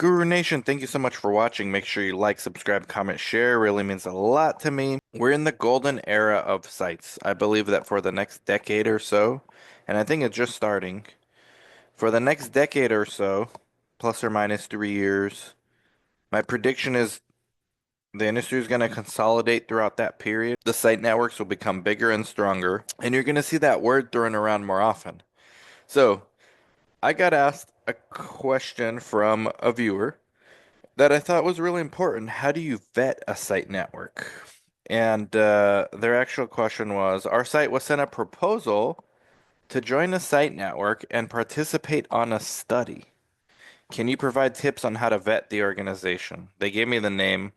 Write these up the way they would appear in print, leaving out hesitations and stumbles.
Guru Nation, thank you so much for watching. Make sure you like, subscribe, comment, share. It really means a lot to me. We're in the golden era of sites. I believe that for the next decade or so, and I think it's just starting, for the next decade or so, plus or minus 3 years, my prediction is the industry is going to consolidate throughout that period. The site networks will become bigger and stronger, and you're going to see that word thrown around more often. So, I got asked a question from a viewer that I thought was really important. How do you vet a site network? And their actual question was, our site was sent a proposal to join a site network and participate on a study. Can you provide tips on how to vet the organization? They gave me the name.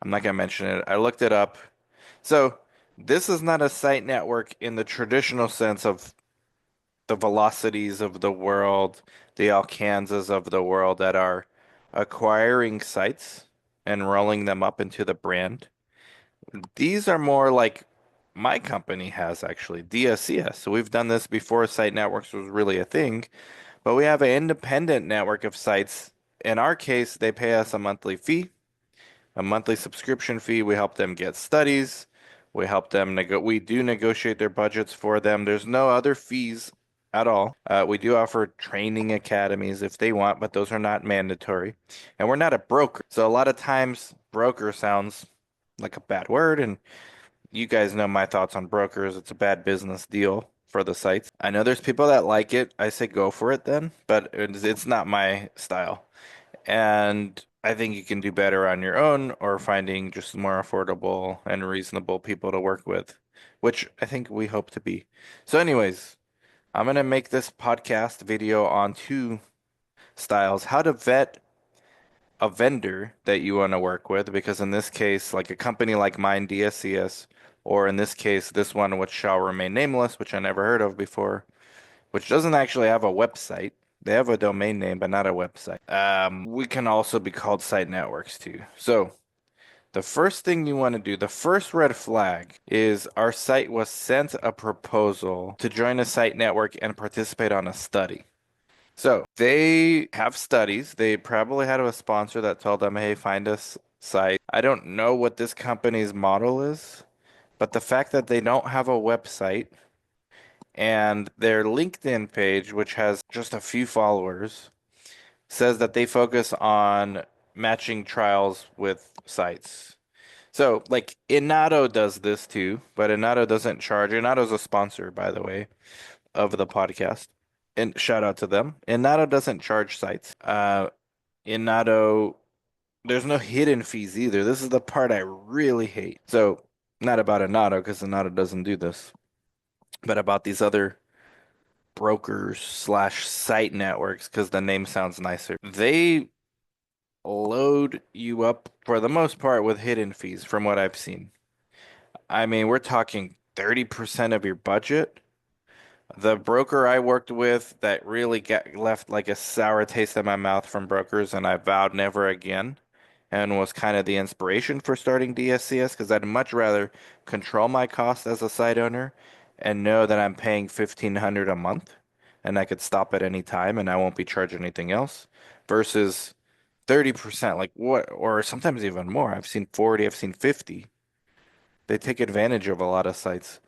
I'm not going to mention it. I looked it up. So this is not a site network in the traditional sense of the Velocities of the world, the Alcanzas of the world that are acquiring sites and rolling them up into the brand. These are more like my company has actually, DSCS. So we've done this before site networks was really a thing, but we have an independent network of sites. In our case, they pay us a monthly fee, a monthly subscription fee. We help them get studies. We help them we do negotiate their budgets for them. There's no other fees at all. We do offer training academies if they want, but those are not mandatory. And we're not a broker. So a lot of times broker sounds like a bad word, and you guys know my thoughts on brokers. It's a bad business deal for the sites. I know there's people that like it. I say go for it then, but it's not my style. And I think you can do better on your own or finding just more affordable and reasonable people to work with, which I think we hope to be. So, anyways, I'm going to make this podcast video on two styles: how to vet a vendor that you want to work with, because in this case, like a company like mine, DSCS, or in this case, this one, which shall remain nameless, which I never heard of before, which doesn't actually have a website. They have a domain name, but not a website. We can also be called site networks too. So the first thing you want to do, the first red flag is our site was sent a proposal to join a site network and participate on a study. So they have studies. They probably had a sponsor that told them, hey, find us site. I don't know what this company's model is, but the fact that they don't have a website and their LinkedIn page, which has just a few followers, says that they focus on matching trials with sites. So, like, Inato does this too, but Inato doesn't charge. Inato's a sponsor, by the way, of the podcast. And shout out to them. Inato doesn't charge sites. Inato, there's no hidden fees either. This is the part I really hate. So, not about Inato, because Inato doesn't do this, but about these other brokers slash site networks because the name sounds nicer. They load you up for the most part with hidden fees from what I've seen. I mean, we're talking 30% of your budget. The broker I worked with that really got left like a sour taste in my mouth from brokers, and I vowed never again, and was kind of the inspiration for starting DSCS because I'd much rather control my costs as a site owner and know that I'm paying 1,500 a month and I could stop at any time and I won't be charged anything else versus 30%, like what, or sometimes even more. I've seen 40, I've seen 50. They take advantage of a lot of sites.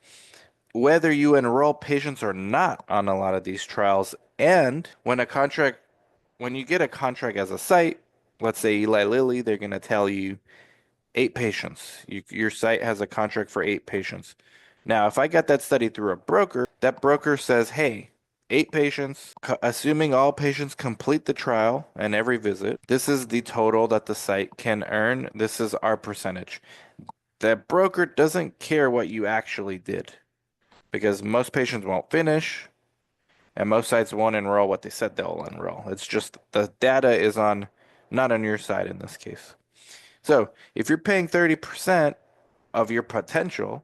Whether you enroll patients or not on a lot of these trials, and when you get a contract as a site, let's say Eli Lilly, they're going to tell you 8 patients. Your site has a contract for 8 patients. Now, if I got that study through a broker, that broker says, hey, 8 patients, assuming all patients complete the trial and every visit, this is the total that the site can earn. This is our percentage. That broker doesn't care what you actually did because most patients won't finish and most sites won't enroll what they said they'll enroll. It's just the data is not on your side in this case. So if you're paying 30% of your potential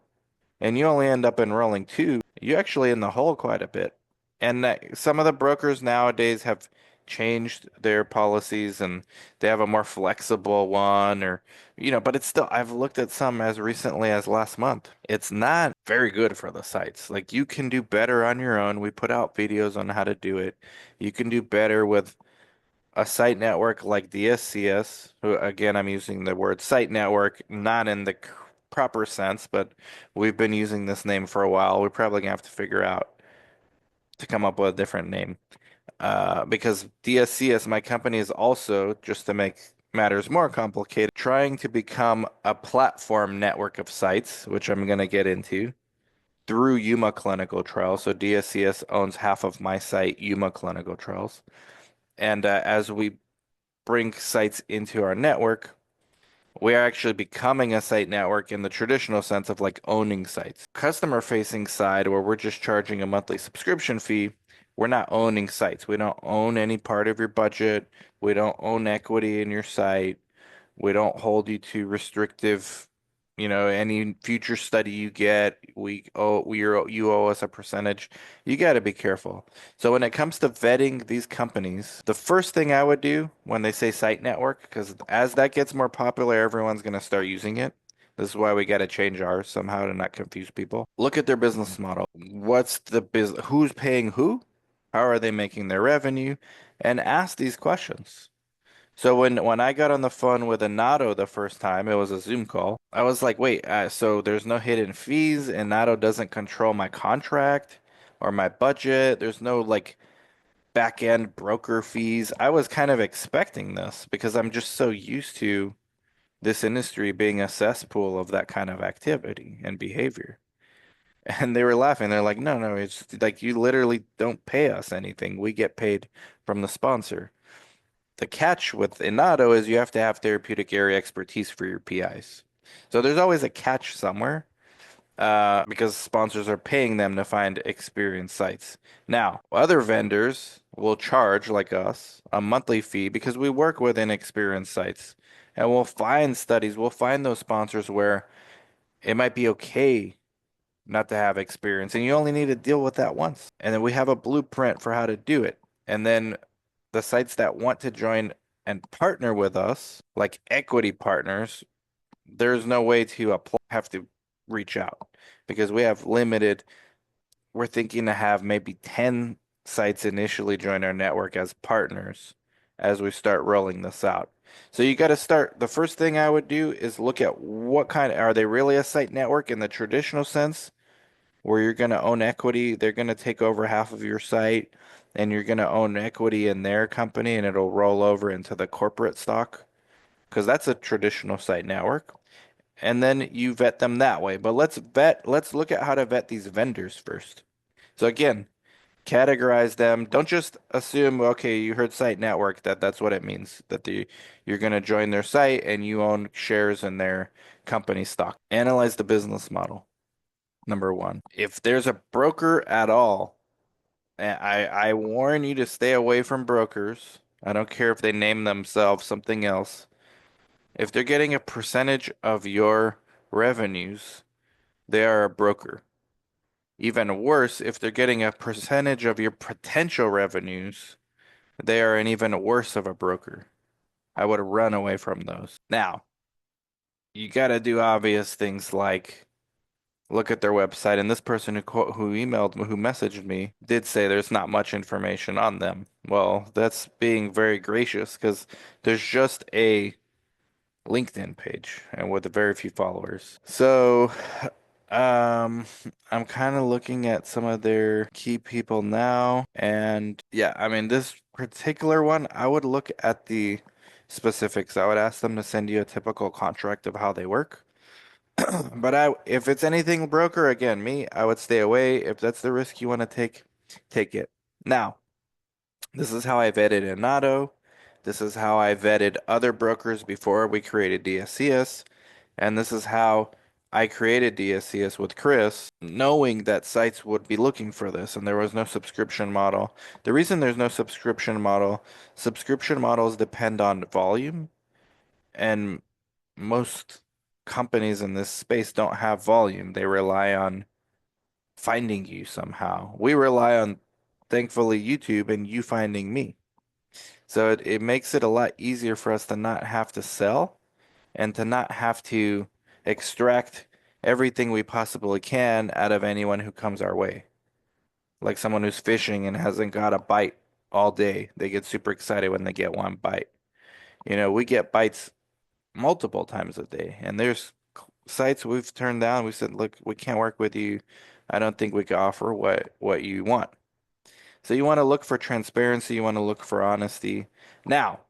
and you only end up enrolling two, you actually in the hole quite a bit. And some of the brokers nowadays have changed their policies and they have a more flexible one or but it's still I've looked at some as recently as last month. It's not very good for the sites. Like you can do better on your own. We put out videos on how to do it. You can do better with a site network like DSCS, who again, I'm using the word site network not in the proper sense, but we've been using this name for a while. We're probably gonna have to figure out to come up with a different name. Because DSCS, my company, is also, just to make matters more complicated, trying to become a platform network of sites, which I'm gonna get into through Yuma Clinical Trials. So DSCS owns half of my site, Yuma Clinical Trials. And as we bring sites into our network, we are actually becoming a site network in the traditional sense of like owning sites. Customer facing side, where we're just charging a monthly subscription fee, we're not owning sites. We don't own any part of your budget. We don't own equity in your site. We don't hold you to restrictive, any future study you get, you owe us a percentage. You got to be careful. So when it comes to vetting these companies, the first thing I would do when they say site network, because as that gets more popular, everyone's going to start using it. This is why we got to change ours somehow to not confuse people. Look at their business model. What's the business? Who's paying who? How are they making their revenue? And ask these questions. So when I got on the phone with Inato the first time, it was a Zoom call. I was like, wait, so there's no hidden fees, and Inato doesn't control my contract or my budget. There's no like back end broker fees. I was kind of expecting this because I'm just so used to this industry being a cesspool of that kind of activity and behavior. And they were laughing. They're like, no, no, it's like you literally don't pay us anything. We get paid from the sponsor. The catch with Inato is you have to have therapeutic area expertise for your PIs. So there's always a catch somewhere, because sponsors are paying them to find experienced sites. Now, other vendors will charge, like us, a monthly fee because we work with inexperienced sites. And we'll find studies, we'll find those sponsors where it might be okay not to have experience, and you only need to deal with that once. And then we have a blueprint for how to do it. And then the sites that want to join and partner with us, like equity partners, there's no way to apply, have to reach out because we have limited, we're thinking to have maybe 10 sites initially join our network as partners as we start rolling this out. So you got to start, the first thing I would do is look at what kind, are they really a site network in the traditional sense? Where you're going to own equity. They're going to take over half of your site and you're going to own equity in their company and it'll roll over into the corporate stock because that's a traditional site network. And then you vet them that way. But let's look at how to vet these vendors first. So again, categorize them. Don't just assume, okay, you heard site network, that's what it means, that you're going to join their site and you own shares in their company stock. Analyze the business model. Number one. If there's a broker at all, and I warn you to stay away from brokers. I don't care if they name themselves something else. If they're getting a percentage of your revenues, they are a broker. Even worse, if they're getting a percentage of your potential revenues, they are an even worse of a broker. I would run away from those. Now, you got to do obvious things like look at their website, and this person who messaged me did say there's not much information on them. Well, that's being very gracious because there's just a LinkedIn page and with very few followers. So, um, I'm kind of looking at some of their key people now, and yeah, I mean this particular one, I would look at the specifics. I would ask them to send you a typical contract of how they work. But if it's anything broker, again, I would stay away. If that's the risk you want to take, take it. Now, this is how I vetted Inato. This is how I vetted other brokers before we created DSCS. And this is how I created DSCS with Chris, knowing that sites would be looking for this and there was no subscription model. The reason there's no subscription models depend on volume, and most companies in this space don't have volume. They rely on finding you somehow. We rely on, thankfully, YouTube and you finding me. So it makes it a lot easier for us to not have to sell and to not have to extract everything we possibly can out of anyone who comes our way. Like someone who's fishing and hasn't got a bite. all day. They get super excited when they get one bite. We get bites multiple times a day, and there's sites we've turned down. We said, look, we can't work with you. I don't think we can offer what you want. So you want to look for transparency, you want to look for honesty. Now,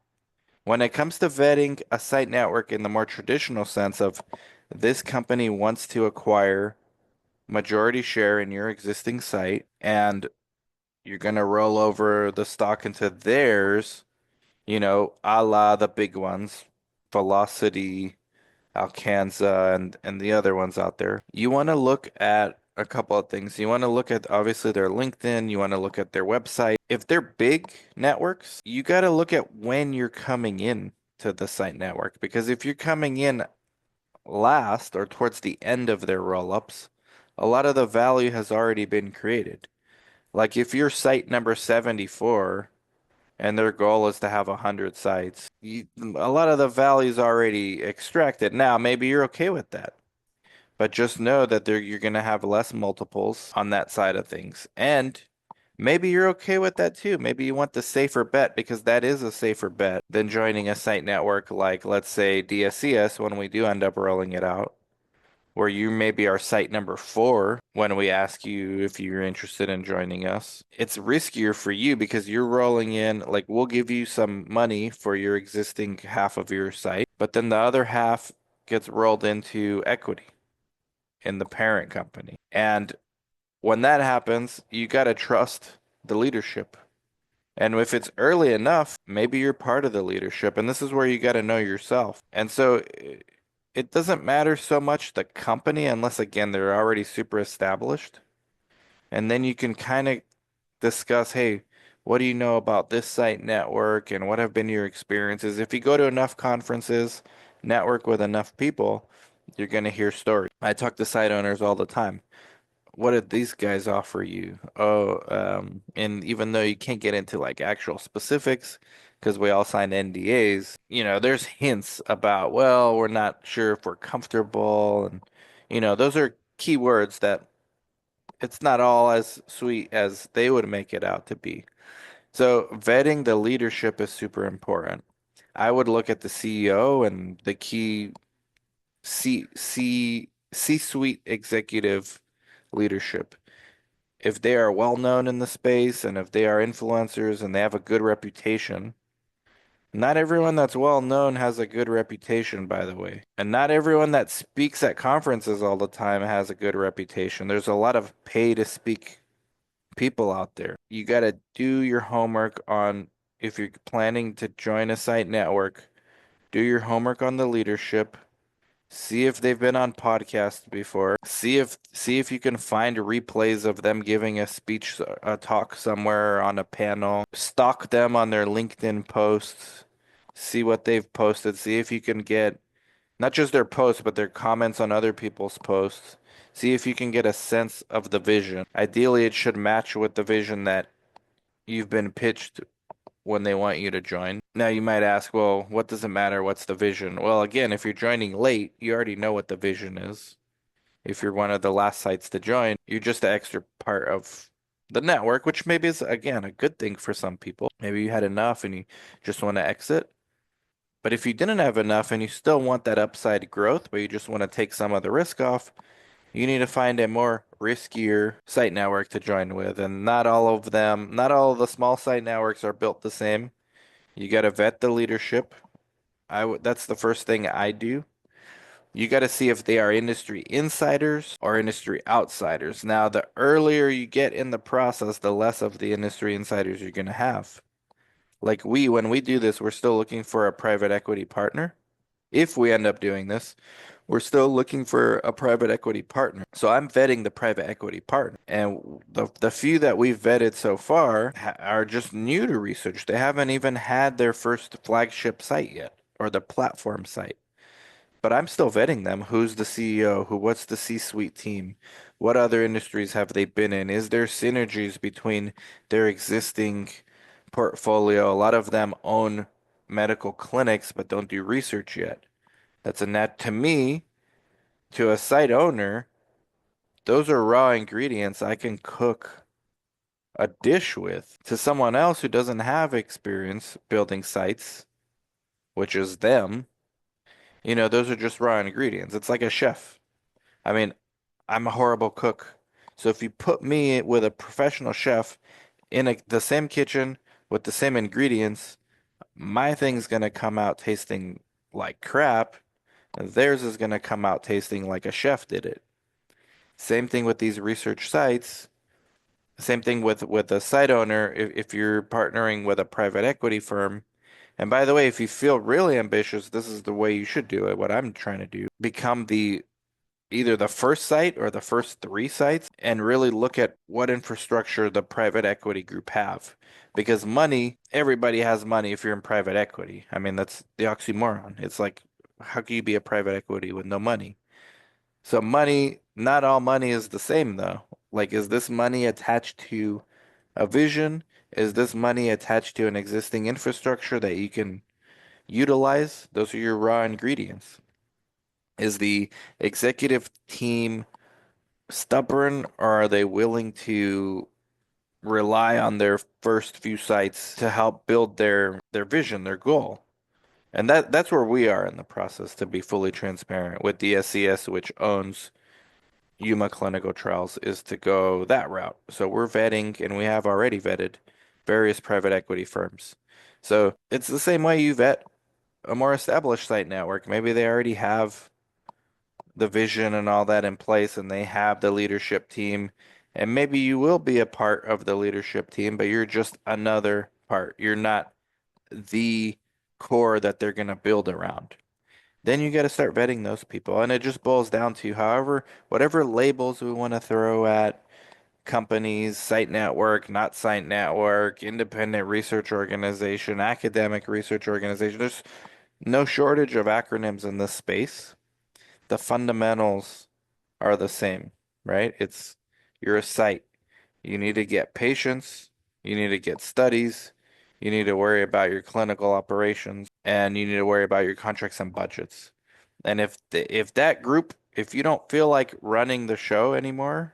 when it comes to vetting a site network in the more traditional sense of this company wants to acquire majority share in your existing site and you're going to roll over the stock into theirs, a la the big ones, Velocity, Alcanza, and the other ones out there. You want to look at a couple of things. You want to look at obviously their LinkedIn, you want to look at their website. If they're big networks, you got to look at when you're coming in to the site network because if you're coming in last or towards the end of their roll-ups, a lot of the value has already been created. Like if you're site number 74 and their goal is to have 100 sites, a lot of the value is already extracted. Now, maybe you're okay with that, but just know that you're going to have less multiples on that side of things. And maybe you're okay with that too. Maybe you want the safer bet because that is a safer bet than joining a site network like, let's say, DSCS when we do end up rolling it out where you maybe are site number 4 when we ask you if you're interested in joining us. It's riskier for you because you're rolling in, like, we'll give you some money for your existing half of your site, but then the other half gets rolled into equity in the parent company. And when that happens, you got to trust the leadership. And if it's early enough, maybe you're part of the leadership. And this is where you got to know yourself. And so it doesn't matter so much the company unless, again, they're already super established. And then you can kind of discuss, hey, what do you know about this site network and what have been your experiences? If you go to enough conferences, network with enough people, you're going to hear stories. I talk to site owners all the time. What did these guys offer you? Oh, and even though you can't get into like actual specifics because we all signed NDAs, there's hints about, well, we're not sure if we're comfortable. And, those are key words that it's not all as sweet as they would make it out to be. So vetting the leadership is super important. I would look at the CEO and the key C-suite executive leadership. If they are well known in the space and if they are influencers and they have a good reputation, not everyone that's well known has a good reputation, by the way. And not everyone that speaks at conferences all the time has a good reputation. There's a lot of pay to speak people out there. You got to do your homework on if you're planning to join a site network, do your homework on the leadership. See if they've been on podcasts before. See if you can find replays of them giving a speech, a talk somewhere on a panel. Stalk them on their LinkedIn posts. See what they've posted. See if you can get not just their posts, but their comments on other people's posts. See if you can get a sense of the vision. Ideally, it should match with the vision that you've been pitched when they want you to join. Now you might ask, well, what does it matter? What's the vision? Well, again, if you're joining late, you already know what the vision is. If you're one of the last sites to join, you're just an extra part of the network, which maybe is, again, a good thing for some people. Maybe you had enough and you just want to exit. But if you didn't have enough and you still want that upside growth, but you just want to take some of the risk off, you need to find a more riskier site network to join with. And not all of them, not all of the small site networks are built the same. You got to vet the leadership. That's the first thing I do. You got to see if they are industry insiders or industry outsiders. Now, the earlier you get in the process, the less of the industry insiders you're going to have. Like when we do this, we're still looking for a private equity partner. If we end up doing this, we're still looking for a private equity partner. So I'm vetting the private equity partner. And the few that we've vetted so far are just new to research. They haven't even had their first flagship site yet or the platform site. But I'm still vetting them. Who's the CEO? What's the C-suite team? What other industries have they been in? Is there synergies between their existing portfolio? A lot of them own medical clinics but don't do research yet. That's a net to me, to a site owner, those are raw ingredients I can cook a dish with to someone else who doesn't have experience building sites, which is them, those are just raw ingredients. It's like a chef. I mean, I'm a horrible cook. So if you put me with a professional chef in the same kitchen with the same ingredients, my thing's gonna come out tasting like crap, and theirs is gonna come out tasting like a chef did it. Same thing with these research sites. Same thing with a site owner. If you're partnering with a private equity firm, and by the way, if you feel really ambitious, this is the way you should do it. What I'm trying to do, become the either the first site or the first three sites and really look at what infrastructure the private equity group have. Because money, everybody has money if you're in private equity. I mean, that's the oxymoron. It's like, how can you be a private equity with no money? So money, not all money is the same though. Like, is this money attached to a vision? Is this money attached to an existing infrastructure that you can utilize? Those are your raw ingredients. Is the executive team stubborn, or are they willing to rely on their first few sites to help build their vision, their goal? And that's where we are in the process, to be fully transparent with the SCS, which owns Yuma Clinical Trials, is to go that route. So we're vetting, and we have already vetted various private equity firms. So it's the same way you vet a more established site network. Maybe they already have the vision and all that in place, and they have the leadership team. And maybe you will be a part of the leadership team, but you're just another part. You're not the core that they're going to build around. Then you got to start vetting those people. And it just boils down to whatever labels we want to throw at companies, site network, not site network, independent research organization, academic research organization. There's no shortage of acronyms in this space. The fundamentals are the same, right? You're a site. You need to get patients, you need to get studies, you need to worry about your clinical operations, and you need to worry about your contracts and budgets. And if that group, if you don't feel like running the show anymore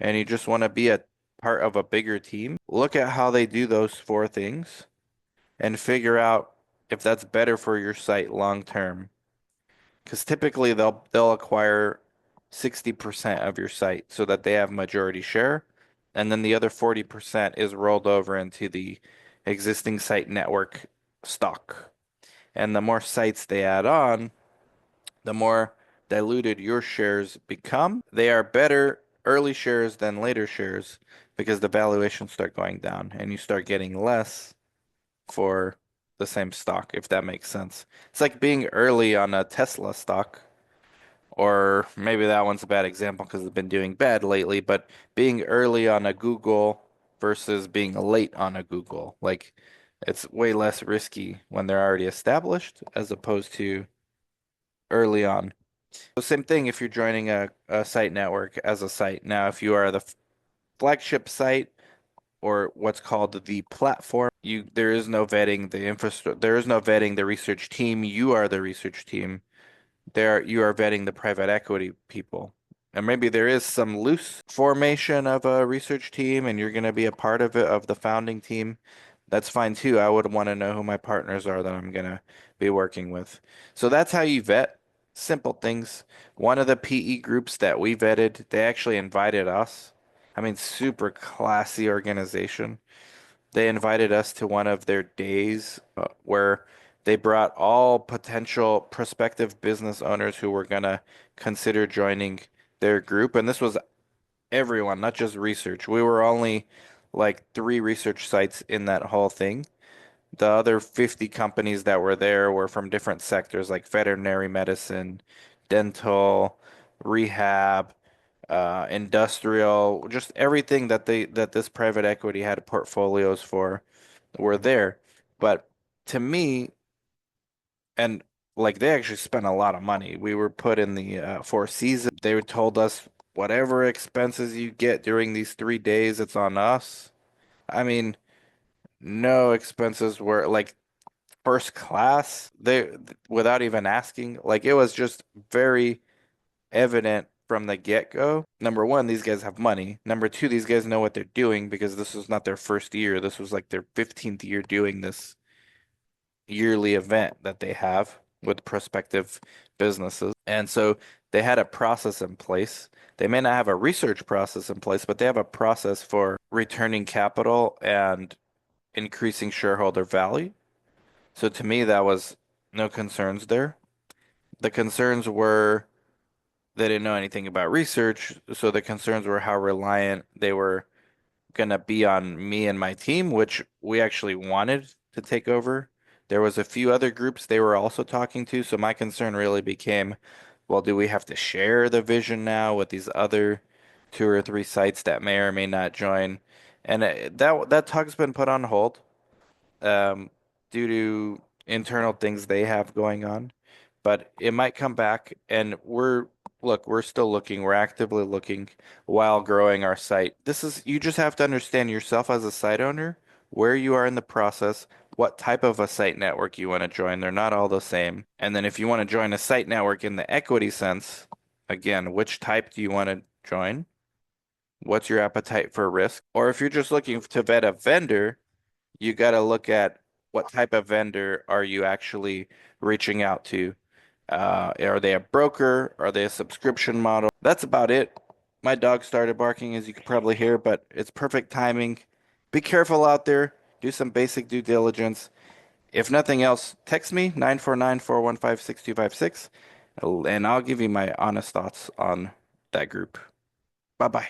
and you just want to be a part of a bigger team, look at how they do those four things and figure out if that's better for your site long term. Because typically they'll acquire 60% of your site so that they have majority share, and then the other 40% is rolled over into the existing site network stock. And the more sites they add on, the more diluted your shares become. They are better early shares than later shares because the valuations start going down and you start getting less for the same stock, if that makes sense. It's like being early on a Tesla stock, or maybe that one's a bad example because it's been doing bad lately, but being early on a Google versus being late on a Google. Like, it's way less risky when they're already established as opposed to early on. So same thing if you're joining a site network as a site. Now, if you are the flagship site or what's called the platform, there is no vetting the infrastructure, there is no vetting the research team. You are the research team. You are vetting the private equity people. And maybe there is some loose formation of a research team and you're going to be a part of it, of the founding team. That's fine too. I would want to know who my partners are that I'm going to be working with. So that's how you vet. Simple things. One of the PE groups that we vetted, they actually invited us. I mean, super classy organization. They invited us to one of their days where they brought all potential prospective business owners who were gonna consider joining their group. And this was everyone, not just research. We were only like three research sites in that whole thing. The other 50 companies that were there were from different sectors like veterinary medicine, dental, rehab, industrial, just everything that this private equity had portfolios for were there. But to me, and like they actually spent a lot of money. We were put in the Four Seasons. They told us whatever expenses you get during these 3 days, it's on us. I mean, no expenses were like first class. They without even asking. Like it was just very evident from the get-go. Number one, these guys have money. Number two, these guys know what they're doing because this was not their first year. This was like their 15th year doing this yearly event that they have with prospective businesses. And so they had a process in place. They may not have a research process in place, but they have a process for returning capital and increasing shareholder value. So to me, that was no concerns there. The concerns were they didn't know anything about research, so the concerns were how reliant they were gonna be on me and my team, which we actually wanted to take over. There was a few other groups they were also talking to, so my concern really became, well, do we have to share the vision now with these other two or three sites that may or may not join? And that talk's been put on hold um, due to internal things they have going on. But it might come back, and we're still looking. We're actively looking while growing our site. You just have to understand yourself as a site owner, where you are in the process, what type of a site network you want to join. They're not all the same. And then if you want to join a site network in the equity sense, again, which type do you want to join? What's your appetite for risk? Or if you're just looking to vet a vendor, you got to look at what type of vendor are you actually reaching out to. Are they a broker? Are they a subscription model? That's about it. My dog started barking, as you could probably hear, but it's perfect timing. Be careful out there. Do some basic due diligence. If nothing else, text me 949-415-6256, and I'll give you my honest thoughts on that group. Bye bye.